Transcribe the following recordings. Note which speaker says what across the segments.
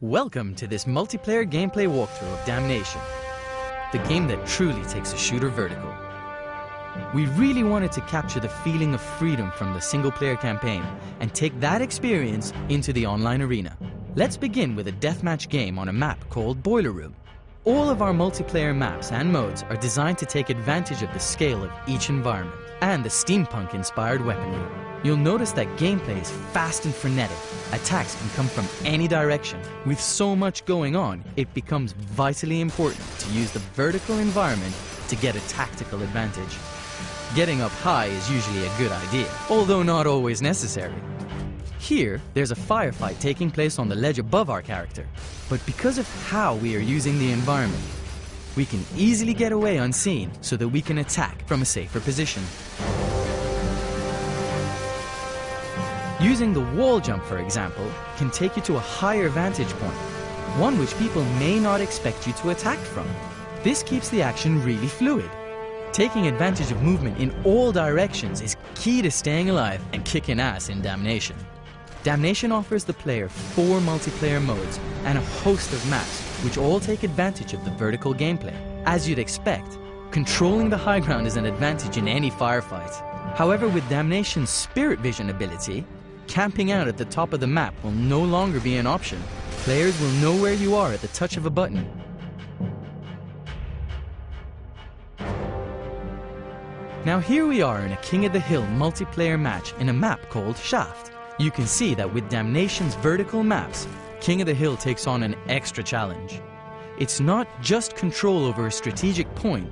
Speaker 1: Welcome to this multiplayer gameplay walkthrough of Damnation, the game that truly takes a shooter vertical. We really wanted to capture the feeling of freedom from the single-player campaign and take that experience into the online arena. Let's begin with a deathmatch game on a map called Boiler Room. All of our multiplayer maps and modes are designed to take advantage of the scale of each environment and the steampunk-inspired weaponry. You'll notice that gameplay is fast and frenetic. Attacks can come from any direction. With so much going on, it becomes vitally important to use the vertical environment to get a tactical advantage. Getting up high is usually a good idea, although not always necessary. Here, there's a firefight taking place on the ledge above our character, but because of how we are using the environment, we can easily get away unseen so that we can attack from a safer position. Using the wall jump, for example, can take you to a higher vantage point, one which people may not expect you to attack from. This keeps the action really fluid. Taking advantage of movement in all directions is key to staying alive and kicking ass in Damnation. Damnation offers the player 4 multiplayer modes and a host of maps, which all take advantage of the vertical gameplay. As you'd expect, controlling the high ground is an advantage in any firefight. However, with Damnation's Spirit Vision ability, camping out at the top of the map will no longer be an option. Players will know where you are at the touch of a button. Now here we are in a King of the Hill multiplayer match in a map called Shaft. You can see that with Damnation's vertical maps, King of the Hill takes on an extra challenge. It's not just control over a strategic point,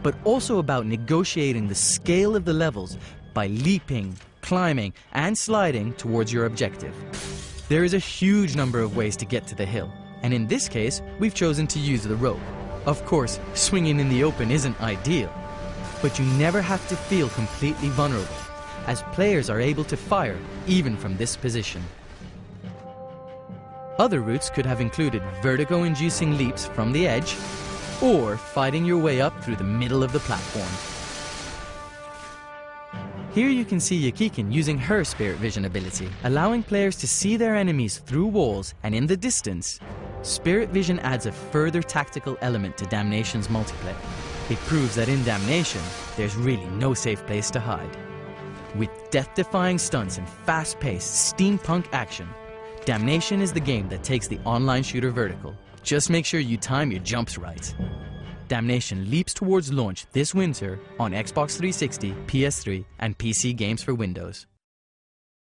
Speaker 1: but also about negotiating the scale of the levels by leaping, climbing, and sliding towards your objective. There is a huge number of ways to get to the hill, and in this case, we've chosen to use the rope. Of course, swinging in the open isn't ideal, but you never have to feel completely vulnerable, as players are able to fire even from this position. Other routes could have included vertigo-inducing leaps from the edge, or fighting your way up through the middle of the platform. Here you can see Yakikin using her Spirit Vision ability, allowing players to see their enemies through walls and in the distance. Spirit Vision adds a further tactical element to Damnation's multiplayer. It proves that in Damnation, there's really no safe place to hide. With death-defying stunts and fast-paced steampunk action, Damnation is the game that takes the online shooter vertical. Just make sure you time your jumps right. Damnation leaps towards launch this winter on Xbox 360, PS3, and PC games for Windows.